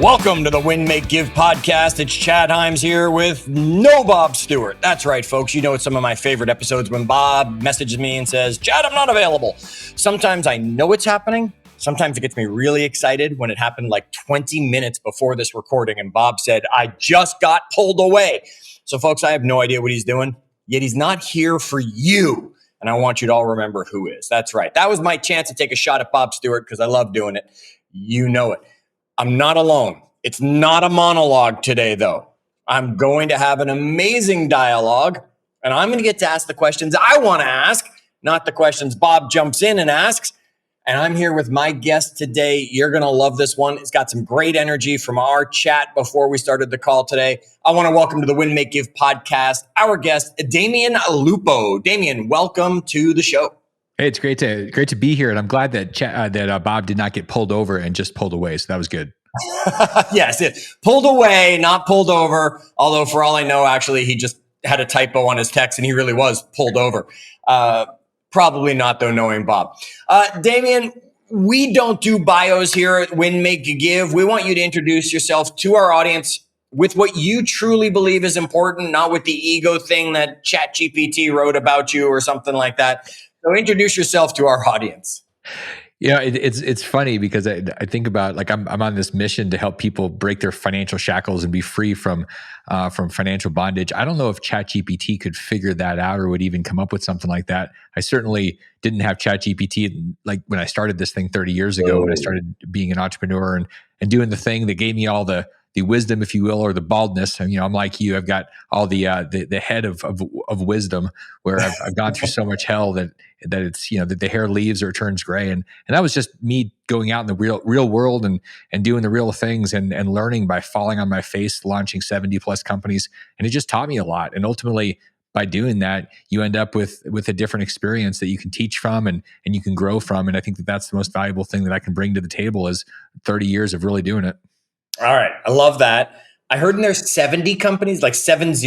Welcome to the Win, Make, Give podcast. It's Chad Hyams here with no Bob Stewart. That's right, folks. You know, it's some of my favorite episodes when Bob messages me and says, Chad, I'm not available. Sometimes I know it's happening. Sometimes it gets me really excited when it happened like 20 minutes before this recording. And Bob said, I just got pulled away. So, folks, I have no idea what he's doing, yet he's not here for you. And I want you to all remember who is. That's right. That was my chance to take a shot at Bob Stewart because I love doing it. You know it. I'm not alone. It's not a monologue today, though. I'm going to have an amazing dialogue, and I'm going to get to ask the questions I want to ask, not the questions Bob jumps in and asks. And I'm here with my guest today. You're going to love this one. It's got some great energy from our chat before we started the call today. I want to welcome to the Win, Make, Give podcast our guest, Damian Lupo. Damian, welcome to the show. Hey, it's great to be here, and I'm glad that Bob did not get pulled over and just pulled away. So that was good. Yes, pulled away, not pulled over. Although, for all I know, actually, he just had a typo on his text, and he really was pulled over. Probably not, though, knowing Bob. Damian, we don't do bios here at Win, Make, Give. We want you to introduce yourself to our audience with what you truly believe is important, not with the ego thing that ChatGPT wrote about you or something like that. So introduce yourself to our audience. Yeah, it's funny because I think about, like, I'm on this mission to help people break their financial shackles and be free from financial bondage. I don't know if ChatGPT could figure that out or would even come up with something like that. I certainly didn't have ChatGPT like when I started this thing 30 years ago, when I started being an entrepreneur and doing the thing that gave me all the wisdom, if you will, or the baldness. And, I'm like you, I've got all the head of wisdom, where I've gone through so much hell that it's, that the hair leaves or it turns gray. And that was just me going out in the real world and doing the real things and learning by falling on my face, launching 70 plus companies. And it just taught me a lot. And ultimately, by doing that, you end up with a different experience that you can teach from and you can grow from. And I think that that's the most valuable thing that I can bring to the table is 30 years of really doing it. All right. I love that. I heard there's 70 companies, like 70?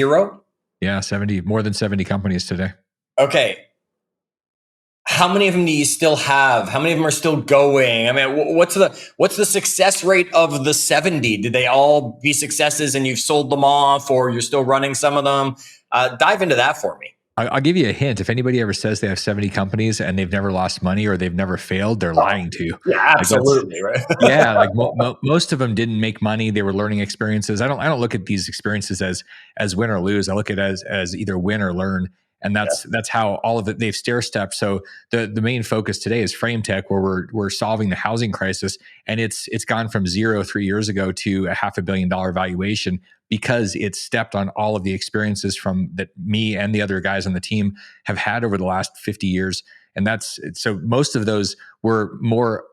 Yeah, 70, more than 70 companies today. Okay. How many of them do you still have? How many of them are still going? I mean, what's the success rate of the 70? Did they all be successes and you've sold them off, or you're still running some of them? Dive into that for me. I'll give you a hint. If anybody ever says they have 70 companies and they've never lost money or they've never failed, they're lying to you. Yeah, absolutely. Right. Yeah. Like most of them didn't make money. They were learning experiences. I don't look at these experiences as win or lose. I look at it as either win or learn. And that's how all of it, they've stair stepped. So the main focus today is Frame Tech, where we're solving the housing crisis. And it's gone from 0 3 years ago to a $500 million valuation, because it's stepped on all of the experiences from that me and the other guys on the team have had over the last 50 years. And so most of those were more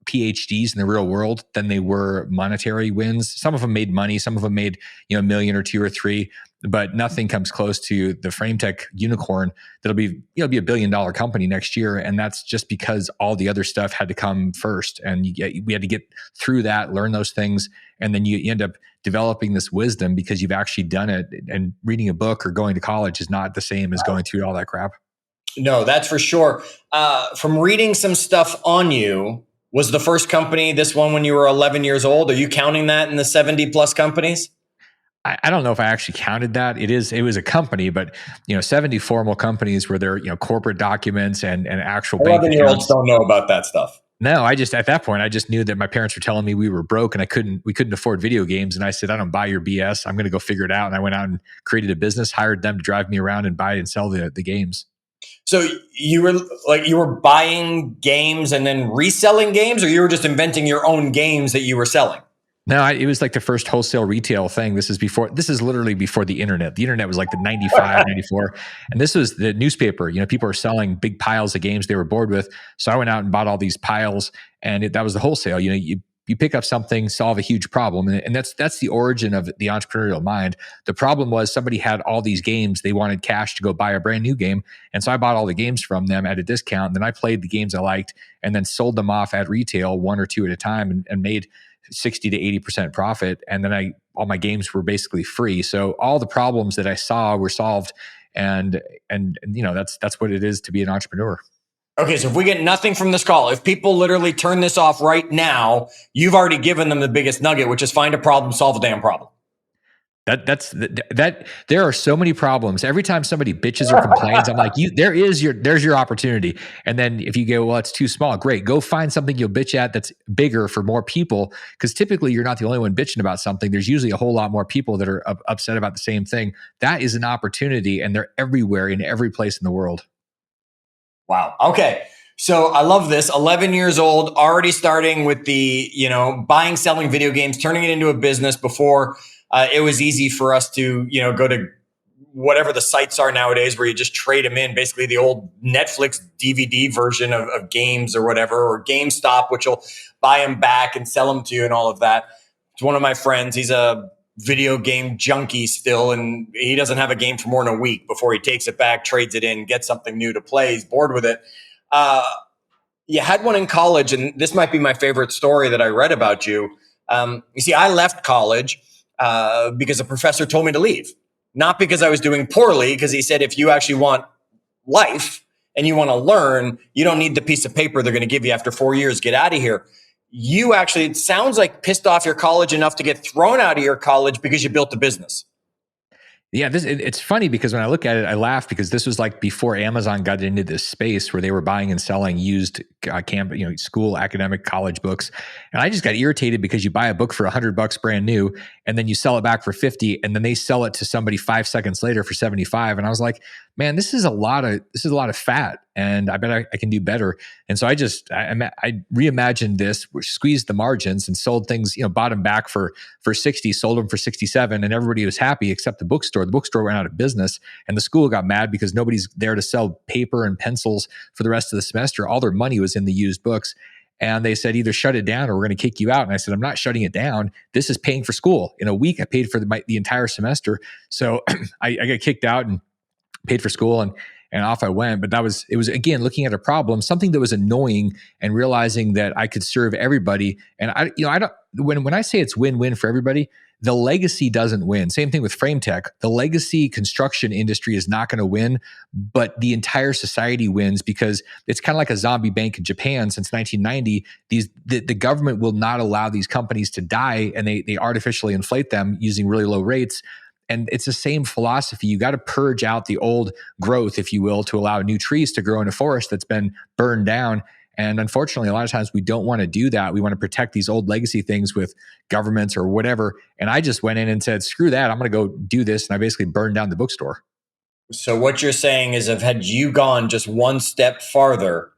PhDs in the real world than they were monetary wins. Some of them made money. Some of them made, $1 million or 2 or 3, but nothing comes close to the Frame Tech unicorn. That'll be, be $1 billion company next year. And that's just because all the other stuff had to come first. And we had to get through that, learn those things. And then you end up developing this wisdom because you've actually done it. And reading a book or going to college is not the same as going through all that crap. No, that's for sure. From reading some stuff on you, was the first company this one when you were 11 years old? Are you counting that in the 70 plus companies? I don't know if I actually counted that. It was a company, but 70 formal companies where there corporate documents and actual bank accounts. 11-year-olds don't know about that stuff. No, at that point I just knew that my parents were telling me we were broke and we couldn't afford video games. And I said, I don't buy your BS. I'm going to go figure it out. And I went out and created a business, hired them to drive me around and buy and sell the games. So you were buying games and then reselling games, or you were just inventing your own games that you were selling? No, it was like the first wholesale retail thing. This is literally before the internet. The internet was like the 95, 94. And this was the newspaper. People were selling big piles of games they were bored with. So I went out and bought all these piles, and that was the wholesale. You pick up something, solve a huge problem. And that's the origin of the entrepreneurial mind. The problem was somebody had all these games. They wanted cash to go buy a brand new game. And so I bought all the games from them at a discount. And then I played the games I liked and then sold them off at retail, 1 or 2 at a time, and made 60 to 80% profit. And then all my games were basically free. So all the problems that I saw were solved. And that's what it is to be an entrepreneur. Okay, so if we get nothing from this call, if people literally turn this off right now, you've already given them the biggest nugget, which is find a problem, solve a damn problem. That there are so many problems. Every time somebody bitches or complains, I'm like, there's your opportunity. And then if you go, well, it's too small, great. Go find something you'll bitch at that's bigger for more people. Because typically you're not the only one bitching about something. There's usually a whole lot more people that are upset about the same thing. That is an opportunity, and they're everywhere in every place in the world. Wow. Okay. So I love this. 11 years old, already starting with the, buying, selling video games, turning it into a business before it was easy for us to, go to whatever the sites are nowadays where you just trade them in, basically the old Netflix DVD version of games or whatever, or GameStop, which will buy them back and sell them to you and all of that. It's one of my friends. He's a video game junkie still, and he doesn't have a game for more than a week before he takes it back, trades it in, gets something new to play. He's bored with it. You had one in college, and this might be my favorite story that I read about you. You see, I left college because a professor told me to leave, not because I was doing poorly, because he said, if you actually want life and you want to learn, you don't need the piece of paper they're going to give you after 4 years. Get out of here. You actually, it sounds like, pissed off your college enough to get thrown out of your college because you built a business. Yeah, it's funny because when I look at it, I laugh because this was like before Amazon got into this space where they were buying and selling used school academic college books, and I just got irritated because you buy a book for $100 brand new, and then you sell it back for 50, and then they sell it to somebody 5 seconds later for 75, and I was like, man, this is a lot of fat, and I bet I can do better. And so I reimagined this, squeezed the margins, and sold things, bought them back for 60, sold them for 67, and everybody was happy except the bookstore. The bookstore went out of business, and the school got mad because nobody's there to sell paper and pencils for the rest of the semester. All their money was in the used books. And they said, either shut it down or we're going to kick you out. And I said, I'm not shutting it down. This is paying for school. In a week, I paid for the entire semester. So I got kicked out and paid for school, and off I went. But it was again, looking at a problem, something that was annoying, and realizing that I could serve everybody. And I don't, when I say it's win-win for everybody, the legacy doesn't win. Same thing with frame tech. The legacy construction industry is not going to win, but the entire society wins, because it's kind of like a zombie bank in Japan since 1990. The government will not allow these companies to die, and they artificially inflate them using really low rates. And it's the same philosophy. You got to purge out the old growth, if you will, to allow new trees to grow in a forest that's been burned down. And unfortunately, a lot of times we don't want to do that. We want to protect these old legacy things with governments or whatever. And I just went in and said, screw that. I'm going to go do this. And I basically burned down the bookstore. So what you're saying is, if had you gone just one step farther,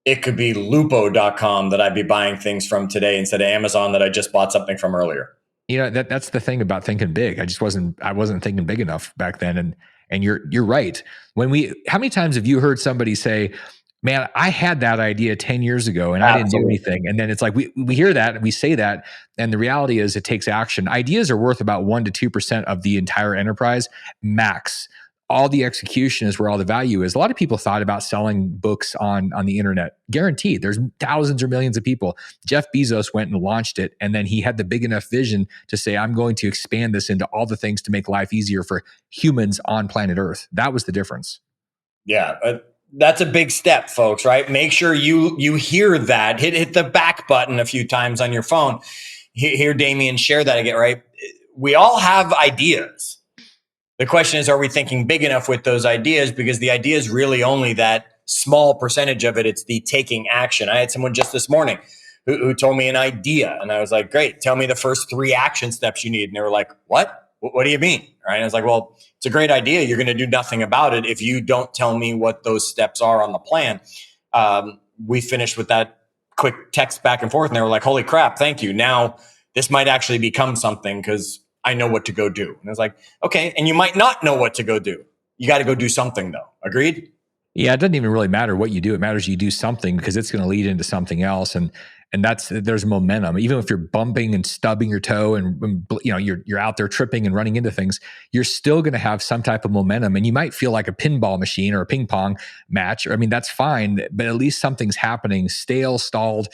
it could be lupo.com that I'd be buying things from today instead of Amazon that I just bought something from earlier. That's the thing about thinking big. I wasn't thinking big enough back then. And you're right. How many times have you heard somebody say, man, I had that idea 10 years ago and I didn't do anything. And then it's like, we hear that and we say that. And the reality is it takes action. Ideas are worth about 1% to 2% of the entire enterprise max. All the execution is where all the value is. A lot of people thought about selling books on the internet. Guaranteed. There's thousands or millions of people. Jeff Bezos went and launched it. And then he had the big enough vision to say, I'm going to expand this into all the things to make life easier for humans on planet Earth. That was the difference. Yeah. That's a big step, folks, right? Make sure you hear that. Hit the back button a few times on your phone. Hear Damian share that again, right? We all have ideas. The question is, are we thinking big enough with those ideas? Because the idea is really only that small percentage of it. It's the taking action. I had someone just this morning who told me an idea. And I was like, great, tell me the first 3 action steps you need. And they were like, what? What do you mean? Right? And I was like, well, it's a great idea. You're going to do nothing about it if you don't tell me what those steps are on the plan. We finished with that quick text back and forth. And they were like, holy crap, thank you. Now this might actually become something because I know what to go do. And I was like, okay. And you might not know what to go do. You got to go do something though. Agreed? Yeah. It doesn't even really matter what you do. It matters you do something, because it's going to lead into something else. And there's momentum. Even if you're bumping and stubbing your toe and you're out there tripping and running into things, you're still going to have some type of momentum. And you might feel like a pinball machine or a ping pong match. I mean, that's fine, but at least something's happening. Stalled,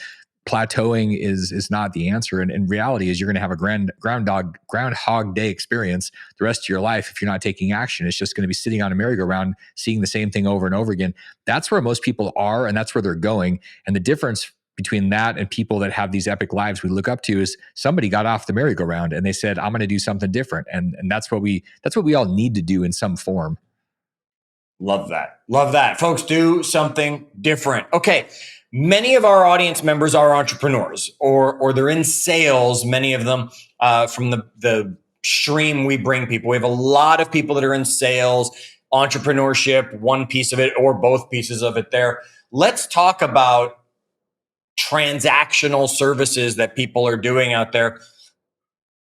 plateauing is not the answer. And in reality is you're going to have a groundhog day experience the rest of your life if you're not taking action. It's just going to be sitting on a merry-go-round, seeing the same thing over and over again. That's where most people are, and that's where they're going. And the difference between that and people that have these epic lives we look up to is somebody got off the merry-go-round and they said, I'm going to do something different. And that's what we all need to do in some form. Love that. Love that. Folks, do something different. Okay. Many of our audience members are entrepreneurs or they're in sales. Many of them from the stream we bring people. We have a lot of people that are in sales, entrepreneurship, one piece of it or both pieces of it there. Let's talk about transactional services that people are doing out there.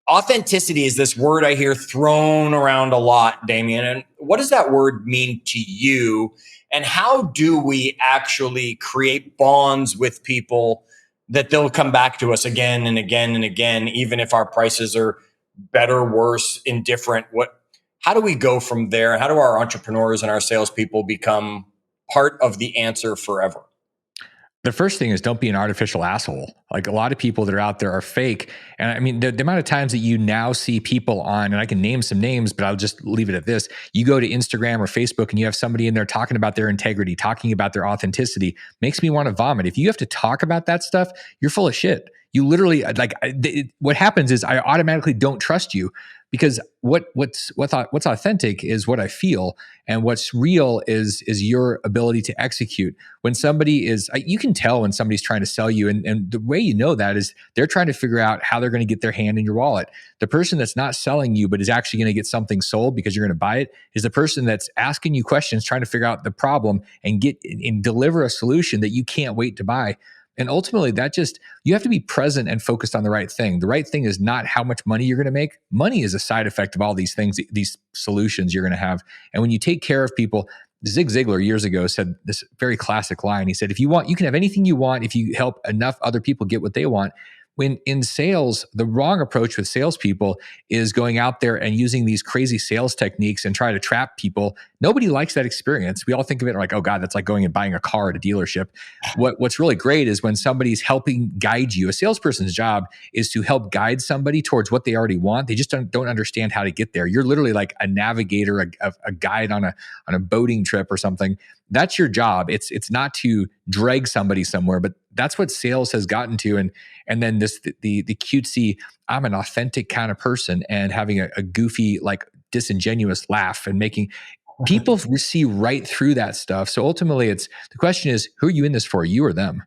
Authenticity is this word I hear thrown around a lot, Damian. And what does that word mean to you? And how do we actually create bonds with people that they'll come back to us again and again and again, even if our prices are better, worse, indifferent? How do we go from there? How do our entrepreneurs and our salespeople become part of the answer forever? The first thing is don't be an artificial asshole. Like a lot of people that are out there are fake. And I mean, the amount of times that you now see people on, and I can name some names, but I'll just leave it at this. You go to Instagram or Facebook and you have somebody in there talking about their integrity, talking about their authenticity, makes me want to vomit. If you have to talk about that stuff, you're full of shit. You literally what happens is I automatically don't trust you because what's authentic is what I feel, and what's real is your ability to execute. When somebody is, you can tell when somebody's trying to sell you, and the way you know that is they're trying to figure out how they're going to get their hand in your wallet. The person that's not selling you but is actually going to get something sold because you're going to buy it is the person that's asking you questions, trying to figure out the problem and deliver a solution that you can't wait to buy. And ultimately, you have to be present and focused on the right thing. The right thing is not how much money you're going to make. Money is a side effect of all these things, these solutions you're going to have. And when you take care of people, Zig Ziglar years ago said this very classic line. He said, if you want, you can have anything you want if you help enough other people get what they want. When in sales, the wrong approach with salespeople is going out there and using these crazy sales techniques and try to trap people. Nobody likes that experience. We all think of it like, oh God, that's like going and buying a car at a dealership. What's really great is when somebody's helping guide you. A salesperson's job is to help guide somebody towards what they already want. They just don't understand how to get there. You're literally like a navigator, a guide on a boating trip or something. That's your job. It's not to drag somebody somewhere, but that's what sales has gotten to. And then the cutesy, I'm an authentic kind of person, and having a goofy, like disingenuous laugh and making people see right through that stuff. So ultimately the question is, who are you in this for, you or them?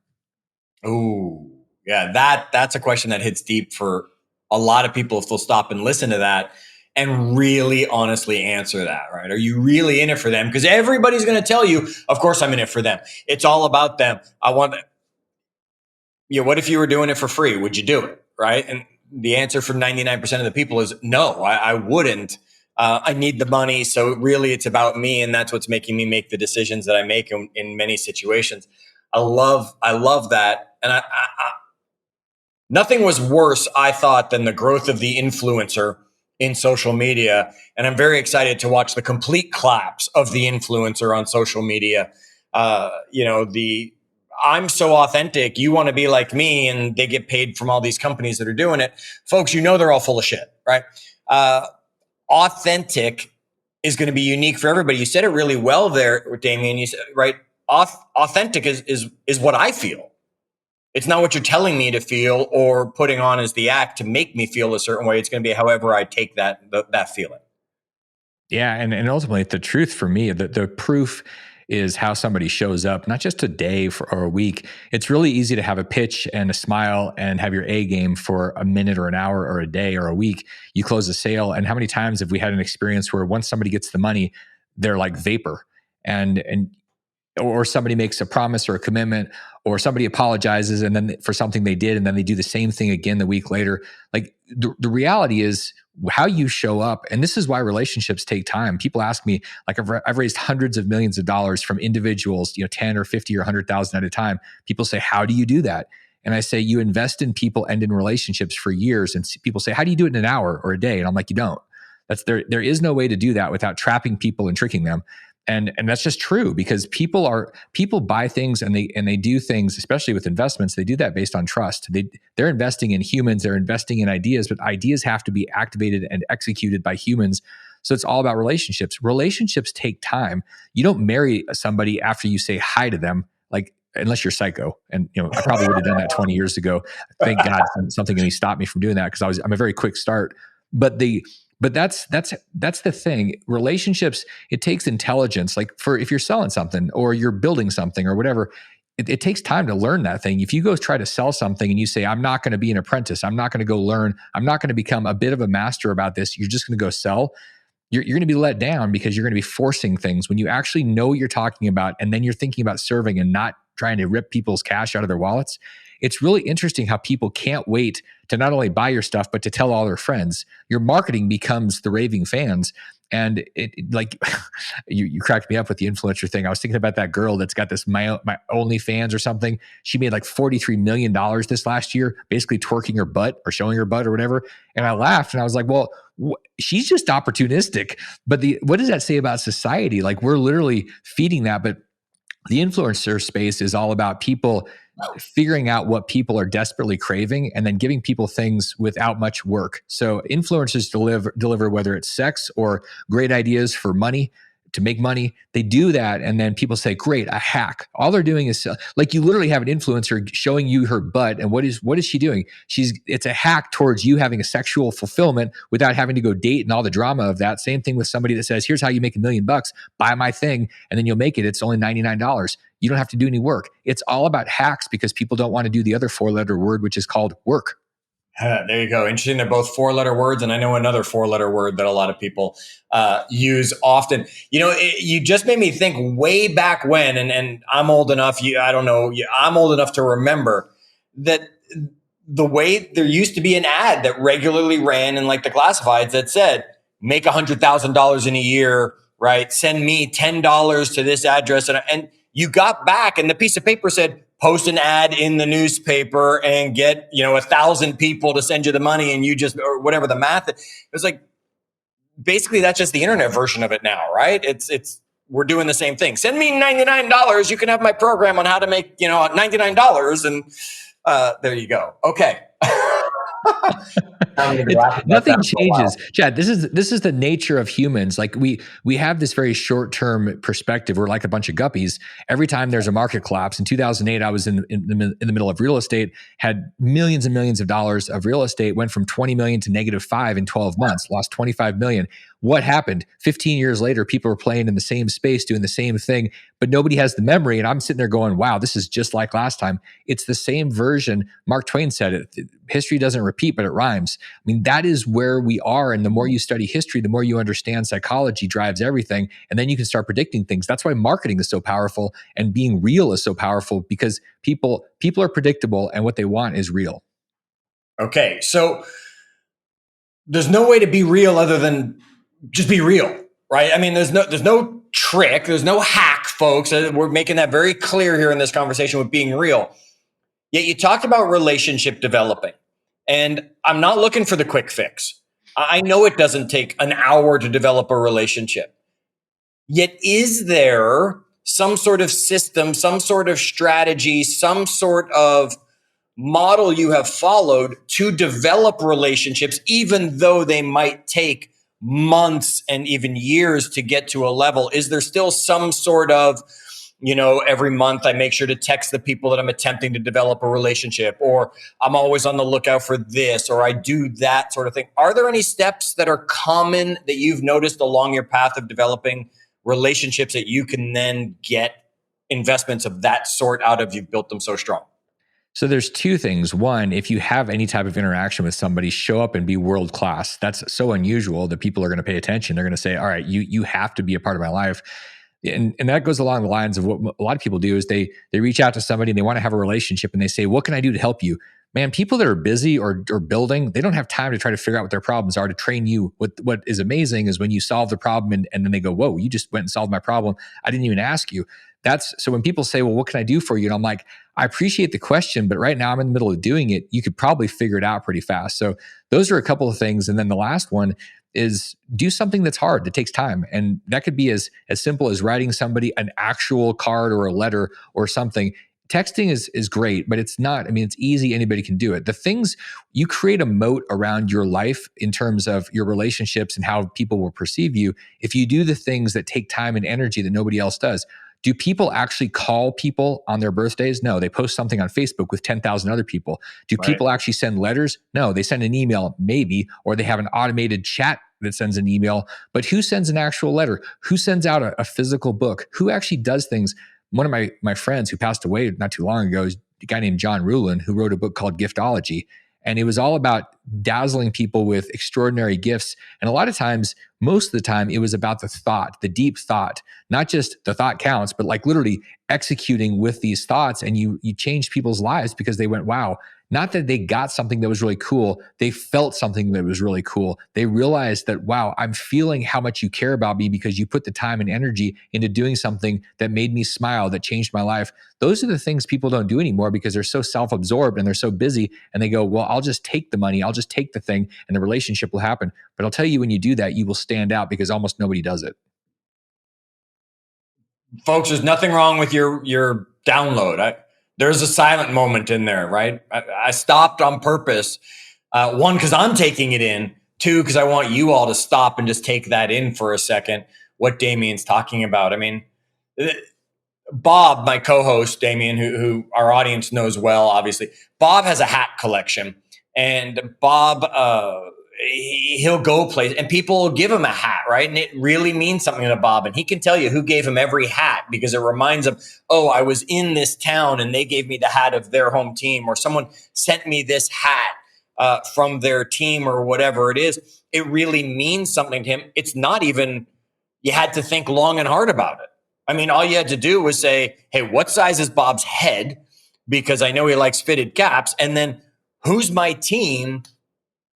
Oh, yeah. That's a question that hits deep for a lot of people if they'll stop and listen to that and really honestly answer that, right? Are you really in it for them? Because everybody's going to tell you, of course I'm in it for them. It's all about them. What if you were doing it for free? Would you do it? Right? And the answer from 99% of the people is no, I wouldn't. I need the money. So really it's about me. And that's what's making me make the decisions that I make in many situations. I love that. And nothing was worse, I thought, than the growth of the influencer in social media. And I'm very excited to watch the complete collapse of the influencer on social media. I'm so authentic, you want to be like me, and they get paid from all these companies that are doing it. Folks, they're all full of shit, right? Authentic is going to be unique for everybody. You said it really well there, Damian. You said, right? Authentic is what I feel. It's not what you're telling me to feel or putting on as the act to make me feel a certain way. It's going to be however I take that feeling. Yeah. And ultimately the truth for me, the proof is how somebody shows up, not just a day or a week. It's really easy to have a pitch and a smile and have your A game for a minute or an hour or a day or a week. You close a sale. And how many times have we had an experience where once somebody gets the money, they're like vapor or somebody makes a promise or a commitment, or somebody apologizes and then for something they did, and then they do the same thing again the week later. Like the reality is how you show up. And this is why relationships take time. People ask me, like, I've raised hundreds of millions of dollars from individuals, 10 or 50 or 100,000 at a time. People say, how do you do that? And I say, you invest in people and in relationships for years. And people say, how do you do it in an hour or a day? And I'm like, you don't. There is no way to do that without trapping people and tricking them. And that's just true, because people buy things and they do things, especially with investments. They do that based on trust. They're investing in humans, they're investing in ideas, but ideas have to be activated and executed by humans. So it's all about relationships. Relationships take time. You don't marry somebody after you say hi to them, like, unless you're psycho. And I probably would have done that 20 years ago. Thank God something in me stopped me from doing that, because I'm a very quick start. But that's the thing. Relationships, it takes intelligence. Like, if you're selling something or you're building something or whatever, it takes time to learn that thing. If you go try to sell something and you say, I'm not going to be an apprentice, I'm not going to go learn, I'm not going to become a bit of a master about this, you're just going to go sell, you're going to be let down, because you're going to be forcing things when you actually know what you're talking about, and then you're thinking about serving and not trying to rip people's cash out of their wallets. It's really interesting how people can't wait to not only buy your stuff, but to tell all their friends. Your marketing becomes the raving fans. And like, you cracked me up with the influencer thing. I was thinking about that girl that's got this my OnlyFans or something. She made like $43 million this last year, basically twerking her butt or showing her butt or whatever. And I laughed and I was like, well, she's just opportunistic. But what does that say about society? Like, we're literally feeding that. But the influencer space is all about people figuring out what people are desperately craving and then giving people things without much work. So influencers deliver whether it's sex or great ideas for money, to make money. They do that, and then people say, great, a hack. All they're doing is like, you literally have an influencer showing you her butt, and what is she doing? It's a hack towards you having a sexual fulfillment without having to go date and all the drama of that. Same thing with somebody that says, here's how you make $1 million, buy my thing, and then you'll make it. It's only $99. You don't have to do any work. It's all about hacks, because people don't want to do the other 4-letter word, which is called work. There you go. Interesting. They're both 4-letter words. And I know another 4-letter word that a lot of people use often. You just made me think way back when, and I'm old enough, I'm old enough to remember that the way there used to be an ad that regularly ran in like the classifieds that said, make $100,000 in a year, right? Send me $10 to this address. And you got back and the piece of paper said, post an ad in the newspaper and get, 1,000 people to send you the money, and or whatever the math. It was like, basically that's just the internet version of it now, right? We're doing the same thing. Send me $99. You can have my program on how to make, $99. And there you go. Okay. Nothing changes, Chad. This is the nature of humans. Like, we have this very short-term perspective. We're like a bunch of guppies. Every time there's a market collapse, in 2008, I was in the middle of real estate, had millions and millions of dollars of real estate, went from 20 million to -5 in 12 months, lost 25 million. What happened? 15 years later, people are playing in the same space, doing the same thing, but nobody has the memory. And I'm sitting there going, wow, this is just like last time. It's the same version. Mark Twain said it. History doesn't repeat, but it rhymes. I mean, that is where we are. And the more you study history, the more you understand psychology drives everything. And then you can start predicting things. That's why marketing is so powerful, and being real is so powerful, because people are predictable, and what they want is real. Okay. So there's no way to be real other than just be real, right? I mean, there's no trick, there's no hack, folks. We're making that very clear here in this conversation with being real. Yet you talked about relationship developing, and I'm not looking for the quick fix. I know it doesn't take an hour to develop a relationship. Yet is there some sort of system, some sort of strategy, some sort of model you have followed to develop relationships, even though they might take months and even years to get to a level? Is there still some sort of, every month I make sure to text the people that I'm attempting to develop a relationship, or I'm always on the lookout for this, or I do that sort of thing? Are there any steps that are common that you've noticed along your path of developing relationships that you can then get investments of that sort out of? You've built them so strong. So there's two things. One, if you have any type of interaction with somebody, show up and be world class. That's so unusual that people are going to pay attention. They're going to say, all right, you have to be a part of my life. And that goes along the lines of what a lot of people do is they reach out to somebody and they want to have a relationship, and they say, what can I do to help you? Man, people that are busy or building, they don't have time to try to figure out what their problems are to train you. What is amazing is when you solve the problem and then they go, whoa, you just went and solved my problem. I didn't even ask you. So when people say, well, what can I do for you? And I'm like, I appreciate the question, but right now I'm in the middle of doing it. You could probably figure it out pretty fast. So those are a couple of things. And then the last one is do something that's hard, that takes time. And that could be as simple as writing somebody an actual card or a letter or something. Texting is great, but it's not, I mean, it's easy. Anybody can do it. The things, you create a moat around your life in terms of your relationships and how people will perceive you if you do the things that take time and energy that nobody else does. Do people actually call people on their birthdays? No, they post something on Facebook with 10,000 other people. Do people actually send letters? No, they send an email, maybe, or they have an automated chat that sends an email. But who sends an actual letter? Who sends out a physical book? Who actually does things? One of my friends who passed away not too long ago is a guy named John Ruhlin, who wrote a book called Giftology. And it was all about dazzling people with extraordinary gifts. And a lot of times, most of the time, it was about the thought, the deep thought, not just the thought counts, but like literally executing with these thoughts. And you changed people's lives because they went, wow, not that they got something that was really cool. They felt something that was really cool. They realized that, wow, I'm feeling how much you care about me because you put the time and energy into doing something that made me smile, that changed my life. Those are the things people don't do anymore because they're so self-absorbed and they're so busy, and they go, well, I'll just take the money, I'll just take the thing, and the relationship will happen. But I'll tell you, when you do that, you will stand out because almost nobody does it. Folks, there's nothing wrong with your download. There's a silent moment in there, right? I stopped on purpose. One, because I'm taking it in. Two, because I want you all to stop and just take that in for a second, what Damian's talking about. I mean, Bob, my co-host, Damian, who our audience knows well, obviously, Bob has a hat collection. And Bob, he'll go place and people will give him a hat, right? And it really means something to Bob. And he can tell you who gave him every hat because it reminds him, oh, I was in this town and they gave me the hat of their home team, or someone sent me this hat from their team, or whatever it is. It really means something to him. It's not even, you had to think long and hard about it. I mean, all you had to do was say, hey, what size is Bob's head? Because I know he likes fitted caps. And then who's my team?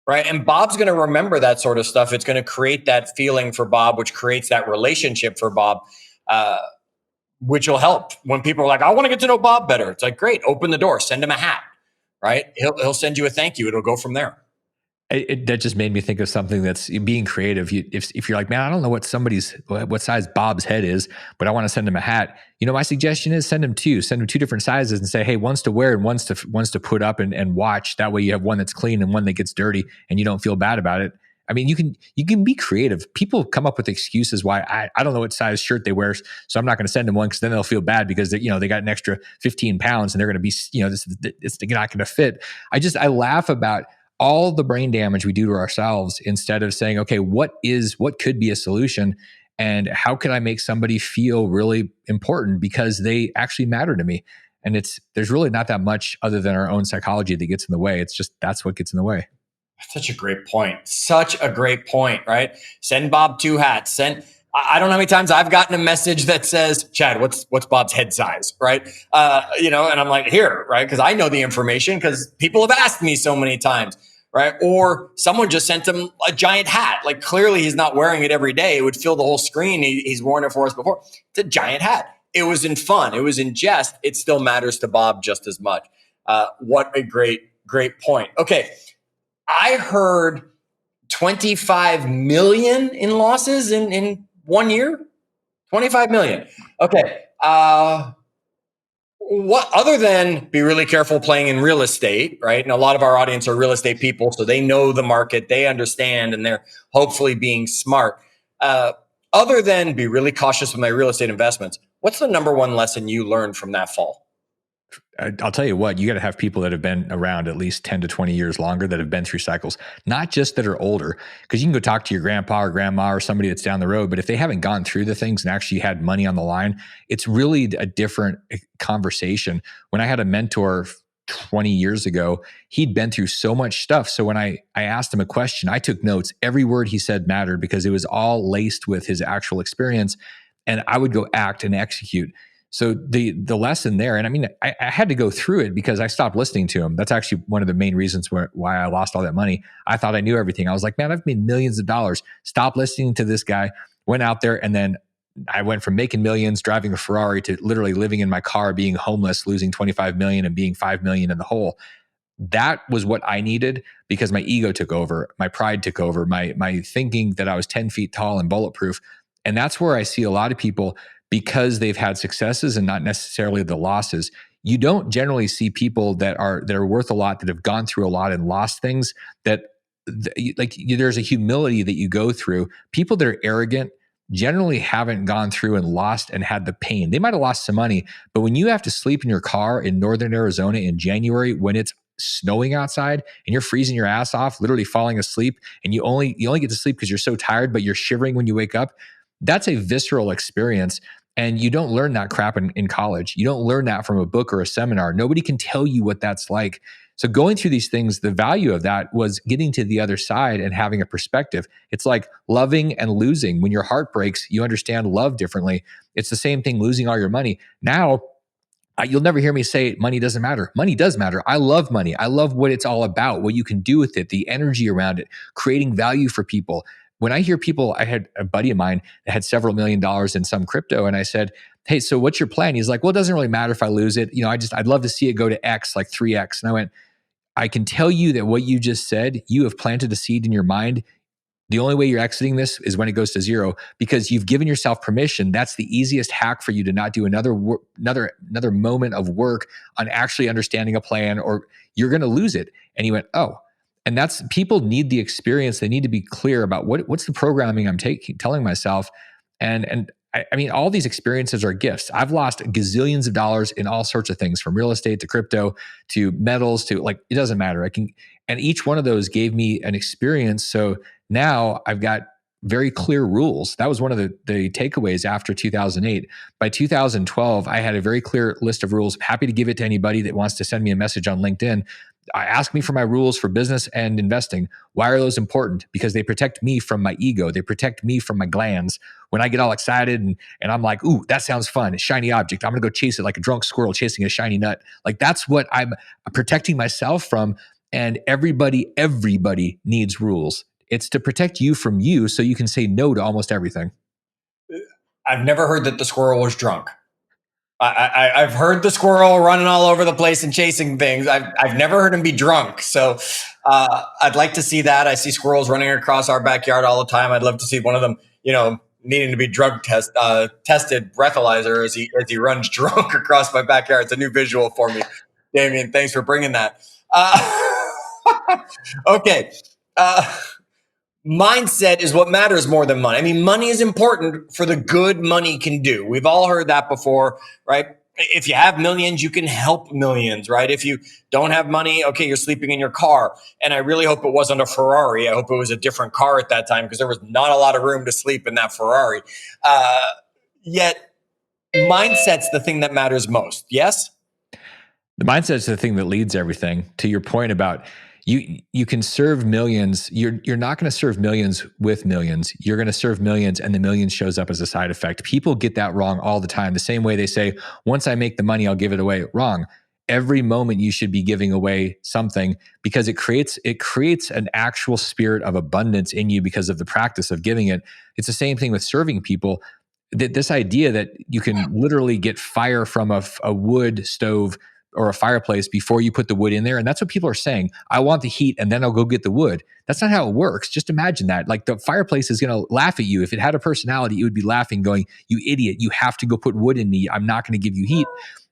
Right. And Bob's going to remember that sort of stuff. It's going to create that feeling for Bob, which creates that relationship for Bob, which will help when people are like, I want to get to know Bob better. It's like, great, open the door, send him a hat, right? He'll send you a thank you. It'll go from there. That just made me think of something that's being creative. If you're like, man, I don't know what size Bob's head is, but I want to send him a hat. My suggestion is send him two different sizes and say, hey, one's to wear and one's to put up and watch. That way you have one that's clean and one that gets dirty and you don't feel bad about it. I mean, you can be creative. People come up with excuses why I don't know what size shirt they wear, so I'm not going to send them one because then they'll feel bad because they got an extra 15 pounds and they're going to be, it's not going to fit. I laugh about all the brain damage we do to ourselves instead of saying, okay, what could be a solution, and how can I make somebody feel really important because they actually matter to me? And there's really not that much other than our own psychology that gets in the way. It's just, that's what gets in the way. Such a great point. Such a great point, right? Send Bob two hats. I don't know how many times I've gotten a message that says, Chad, what's Bob's head size, right? And I'm like, here, right? Because I know the information because people have asked me so many times, right? Or someone just sent him a giant hat. Like, clearly he's not wearing it every day. It would fill the whole screen. He's worn it for us before. It's a giant hat. It was in fun. It was in jest. It still matters to Bob just as much. What a great point. Okay. I heard 25 million in losses in 1 year. 25 million. Okay. What other than be really careful playing in real estate, right? And a lot of our audience are real estate people, so they know the market, they understand, and they're hopefully being smart. Other than be really cautious with my real estate investments, what's the number one lesson you learned from that fall? I'll tell you what, you got to have people that have been around at least 10 to 20 years longer, that have been through cycles, not just that are older, because you can go talk to your grandpa or grandma or somebody that's down the road. But if they haven't gone through the things and actually had money on the line, it's really a different conversation. When I had a mentor 20 years ago, he'd been through so much stuff. So when I asked him a question, I took notes. Every word he said mattered because it was all laced with his actual experience. And I would go act and execute. So the lesson there, and I mean, I had to go through it because I stopped listening to him. That's actually one of the main reasons why I lost all that money. I thought I knew everything. I was like, man, I've made millions of dollars. Stop listening to this guy. Went out there, and then I went from making millions, driving a Ferrari, to literally living in my car, being homeless, losing 25 million and being 5 million in the hole. That was what I needed because my ego took over, my pride took over, my thinking that I was 10 feet tall and bulletproof. And that's where I see a lot of people, because they've had successes and not necessarily the losses. You don't generally see people that are worth a lot, that have gone through a lot and lost things, that there's a humility that you go through. People that are arrogant generally haven't gone through and lost and had the pain. They might have lost some money, but when you have to sleep in your car in northern Arizona in January when it's snowing outside and you're freezing your ass off, literally falling asleep, and you only get to sleep because you're so tired, but you're shivering when you wake up, that's a visceral experience. And you don't learn that crap in college. You don't learn that from a book or a seminar. Nobody can tell you what that's like. So going through these things, the value of that was getting to the other side and having a perspective. It's like loving and losing. When your heart breaks, you understand love differently. It's the same thing losing all your money. Now, you'll never hear me say money doesn't matter. Money does matter. I love money. I love what it's all about, what you can do with it, the energy around it, creating value for people. When I hear people, I had a buddy of mine that had several $1 million in some crypto, and I said, hey, so what's your plan? He's like, well, it doesn't really matter if I lose it. I'd love to see it go to X, like 3X. And I went, I can tell you that what you just said, you have planted a seed in your mind. The only way you're exiting this is when it goes to zero, because you've given yourself permission. That's the easiest hack for you to not do another moment of work on actually understanding a plan, or you're going to lose it. And he went, oh. And that's, people need the experience. They need to be clear about what's the programming I'm telling myself. And I mean, all these experiences are gifts. I've lost gazillions of dollars in all sorts of things, from real estate to crypto to metals to, like, it doesn't matter. And each one of those gave me an experience. So now I've got very clear rules. That was one of the takeaways after 2008. By 2012, I had a very clear list of rules. I'm happy to give it to anybody that wants to send me a message on LinkedIn. Ask me for my rules for business and investing. Why are those important? Because they protect me from my ego. They protect me from my glands. When I get all excited and I'm like, ooh, that sounds fun, a shiny object, I'm going to go chase it like a drunk squirrel chasing a shiny nut. Like, that's what I'm protecting myself from. And everybody needs rules. It's to protect you from you, so you can say no to almost everything. I've never heard that the squirrel was drunk. I've heard the squirrel running all over the place and chasing things. I've never heard him be drunk. So I'd like to see that. I see squirrels running across our backyard all the time. I'd love to see one of them, needing to be drug tested breathalyzer as he runs drunk across my backyard. It's a new visual for me. Damian, thanks for bringing that. Okay. Mindset is what matters more than money. I mean, money is important for the good money can do. We've all heard that before, right? If you have millions, you can help millions, right? If you don't have money, okay, you're sleeping in your car. And I really hope it wasn't a Ferrari. I hope it was a different car at that time, because there was not a lot of room to sleep in that Ferrari. Yet mindset's the thing that matters most. Yes? The mindset's the thing that leads everything. To your point about you can serve millions. You're not going to serve millions with millions. You're going to serve millions, and the millions shows up as a side effect. People get that wrong all the time. The same way they say, once I make the money, I'll give it away. Wrong. Every moment you should be giving away something, because it creates an actual spirit of abundance in you because of the practice of giving it. It's the same thing with serving people. This idea that you can literally get fire from a wood stove or a fireplace before you put the wood in there. And that's what people are saying. I want the heat and then I'll go get the wood. That's not how it works. Just imagine that. Like, the fireplace is going to laugh at you. If it had a personality, it would be laughing, going, you idiot, you have to go put wood in me. I'm not going to give you heat.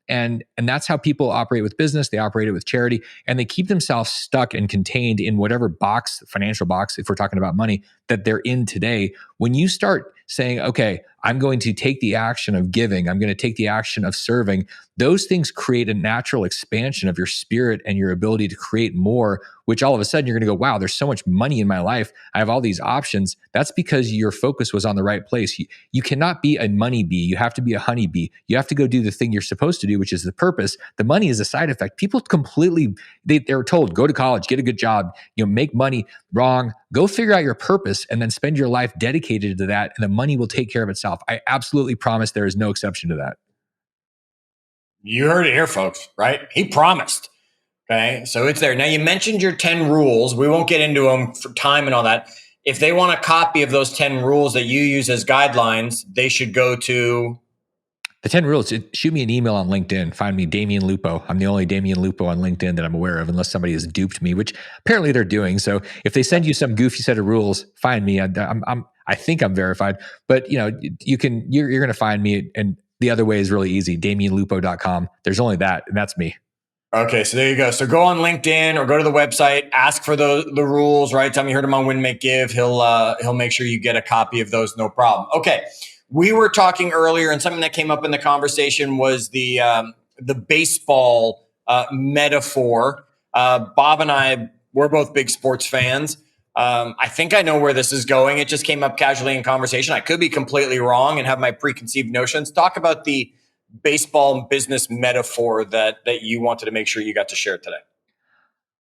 And that's how people operate with business. They operate it with charity, and they keep themselves stuck and contained in whatever box, financial box, if we're talking about money, that they're in today. When you start saying, okay, I'm going to take the action of giving, I'm going to take the action of serving, those things create a natural expansion of your spirit and your ability to create more, which all of a sudden you're going to go, wow, there's so much money in my life. I have all these options. That's because your focus was on the right place. You cannot be a money bee. You have to be a honey bee. You have to go do the thing you're supposed to do, which is the purpose. The money is a side effect. People completely, they're told, go to college, get a good job, make money. Wrong. Go figure out your purpose and then spend your life dedicated to that, and the money will take care of itself. I absolutely promise there is no exception to that. You heard it here, folks, right? He promised. Okay, so it's there. Now, you mentioned your 10 rules. We won't get into them for time and all that. If they want a copy of those 10 rules that you use as guidelines, they should go to The 10 rules, shoot me an email on LinkedIn. Find me Damian Lupo. I'm the only Damian Lupo on LinkedIn that I'm aware of, unless somebody has duped me, which apparently they're doing. So if they send you some goofy set of rules, find me. I think I'm verified, but you're going to find me. And the other way is really easy. DamianLupo.com. There's only that, and that's me. Okay, so there you go. So go on LinkedIn or go to the website, ask for the rules, right? Tell me you heard him on Win, Make, Give. He'll make sure you get a copy of those, no problem. Okay, we were talking earlier, and something that came up in the conversation was the baseball metaphor. Bob and I, we're both big sports fans. I think I know where this is going. It just came up casually in conversation. I could be completely wrong and have my preconceived notions. Talk about the baseball business metaphor that you wanted to make sure you got to share today.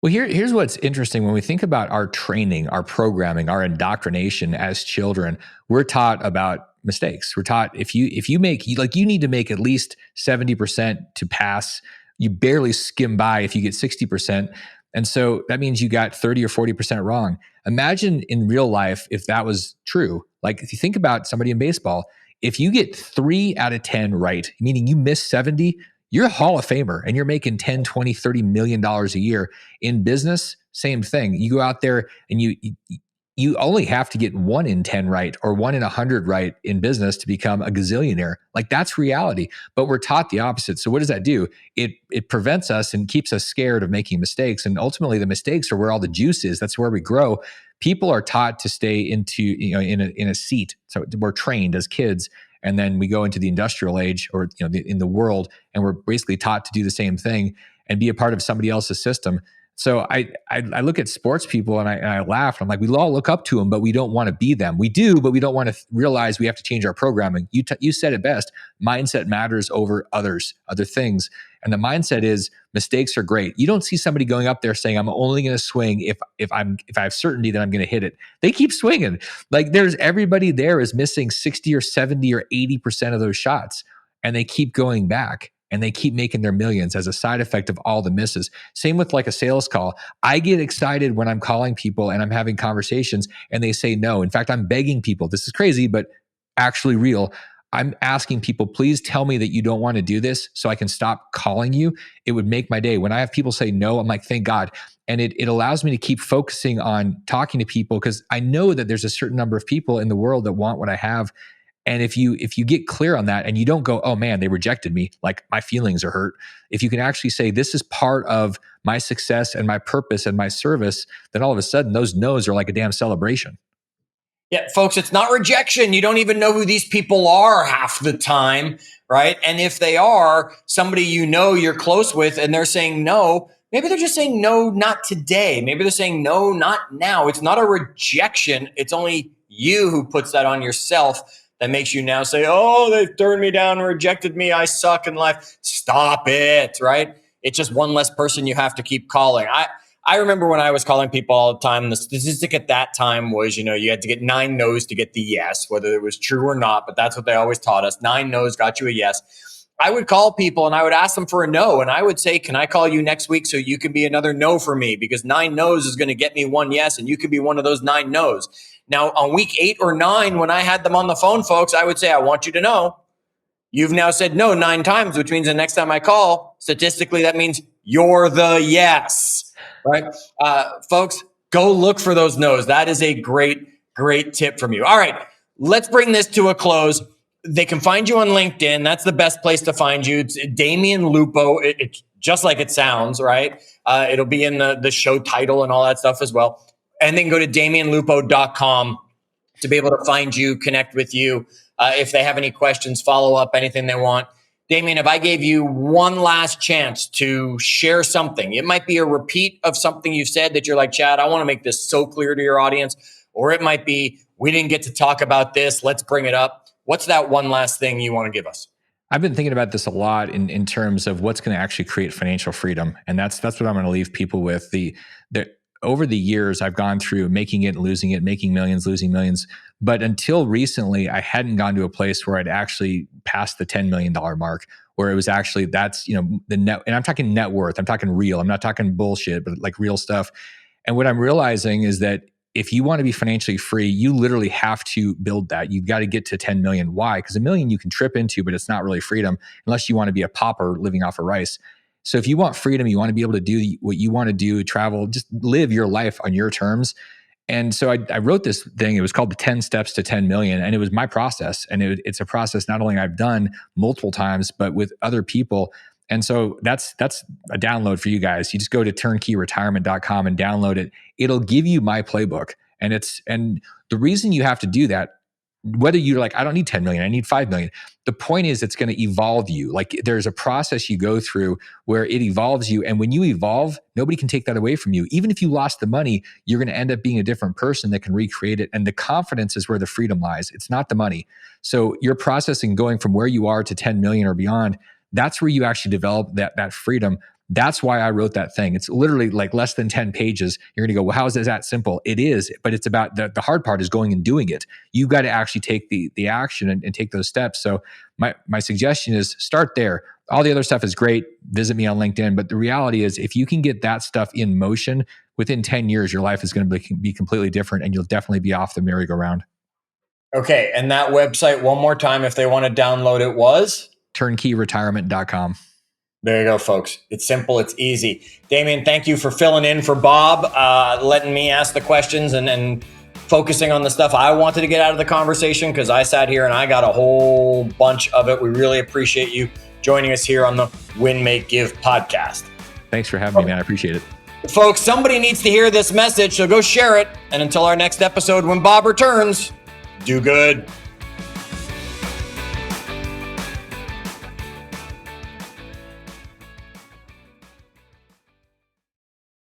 Well, here's what's interesting. When we think about our training, our programming, our indoctrination as children, we're taught about mistakes. We're taught if you need to make at least 70% to pass. You barely skim by if you get 60%. And so that means you got 30 or 40% wrong. Imagine in real life if that was true. Like if you think about somebody in baseball, if you get 3 out of 10 right, meaning you miss 70, you're a Hall of Famer and you're making 10, 20, $30 million a year. In business, same thing. You go out there and you only have to get 1 in 10 right or 1 in 100 right in business to become a gazillionaire. Like that's reality, but we're taught the opposite. So what does that do? It prevents us and keeps us scared of making mistakes. And ultimately the mistakes are where all the juice is. That's where we grow. People are taught to stay into, in a seat. So we're trained as kids. And then we go into the industrial age or, in the world, and we're basically taught to do the same thing and be a part of somebody else's system. So I look at sports people and I laugh. I'm like, we all look up to them, but we don't want to be them. We do, but we don't want to realize we have to change our programming. You said it best. Mindset matters over other things. And the mindset is mistakes are great. You don't see somebody going up there saying, I'm only going to swing if I have certainty that I'm going to hit it. They keep swinging. Like everybody there is missing 60 or 70 or 80% of those shots. And they keep going back. And they keep making their millions as a side effect of all the misses. Same with like a sales call. I get excited when I'm calling people and I'm having conversations and they say no. In fact, I'm begging people. This is crazy, but actually real. I'm asking people, please tell me that you don't want to do this so I can stop calling you. It would make my day. When I have people say no, I'm like, thank God. And it allows me to keep focusing on talking to people because I know that there's a certain number of people in the world that want what I have. And if you get clear on that and you don't go, oh man, they rejected me, like my feelings are hurt. If you can actually say, this is part of my success and my purpose and my service, then all of a sudden those no's are like a damn celebration. Yeah, folks, it's not rejection. You don't even know who these people are half the time, right? And if they are somebody you're close with and they're saying no, maybe they're just saying no, not today. Maybe they're saying no, not now. It's not a rejection. It's only you who puts that on yourself. That makes you now say, oh, they've turned me down and rejected me. I suck in life. Stop it, right? It's just one less person you have to keep calling. I remember when I was calling people all the time, the statistic at that time was, you had to get 9 no's to get the yes, whether it was true or not, but that's what they always taught us. 9 no's got you a yes. I would call people and I would ask them for a no. And I would say, can I call you next week so you can be another no for me? Because 9 no's is going to get me 1 yes. And you could be one of those 9 no's. Now, on week 8 or 9, when I had them on the phone, folks, I would say, I want you to know, you've now said no 9 times, which means the next time I call, statistically, that means you're the yes, right? Folks, go look for those no's. That is a great, great tip from you. All right, let's bring this to a close. They can find you on LinkedIn. That's the best place to find you. It's Damian Lupo. It's just like it sounds, right? It'll be in the show title and all that stuff as well. And then go to DamianLupo.com to be able to find you, connect with you. If they have any questions, follow up, anything they want. Damian, if I gave you one last chance to share something, it might be a repeat of something you've said that you're like, Chad, I want to make this so clear to your audience. Or it might be, we didn't get to talk about this. Let's bring it up. What's that one last thing you want to give us? I've been thinking about this a lot in terms of what's going to actually create financial freedom. And that's what I'm going to leave people with. Over the years, I've gone through making it, losing it, making millions, losing millions. But until recently, I hadn't gone to a place where I'd actually passed the $10 million mark, where it was actually, that's, the net. And I'm talking net worth. I'm talking real. I'm not talking bullshit, but like real stuff. And what I'm realizing is that if you want to be financially free, you literally have to build that. You've got to get to 10 million. Why? Because $1 million you can trip into, but it's not really freedom unless you want to be a pauper living off of rice. So if you want freedom, you want to be able to do what you want to do, travel, just live your life on your terms. And so I wrote this thing. It was called the 10 Steps to 10 Million. And it was my process. And it's a process not only I've done multiple times, but with other people. And so that's a download for you guys. You just go to turnkeyretirement.com and download it. It'll give you my playbook. And the reason you have to do that, whether you're like, I don't need 10 million, I need 5 million. The point is it's going to evolve you. Like there's a process you go through where it evolves you. And when you evolve, nobody can take that away from you. Even if you lost the money, you're going to end up being a different person that can recreate it. And the confidence is where the freedom lies. It's not the money. So your process in going from where you are to 10 million or beyond, that's where you actually develop that freedom. That's why I wrote that thing. It's literally like less than 10 pages. You're going to go, well, how is that simple? It is, but it's about the hard part is going and doing it. You've got to actually take the action and take those steps. So my suggestion is start there. All the other stuff is great. Visit me on LinkedIn. But the reality is if you can get that stuff in motion, within 10 years, your life is going to be completely different and you'll definitely be off the merry-go-round. Okay. And that website, one more time, if they want to download it, was? turnkeyretirement.com. There you go, folks. It's simple. It's easy. Damian, thank you for filling in for Bob, letting me ask the questions and focusing on the stuff I wanted to get out of the conversation because I sat here and I got a whole bunch of it. We really appreciate you joining us here on the Win, Make, Give podcast. Thanks for having me, man. I appreciate it. Folks, somebody needs to hear this message, so go share it. And until our next episode when Bob returns, do good.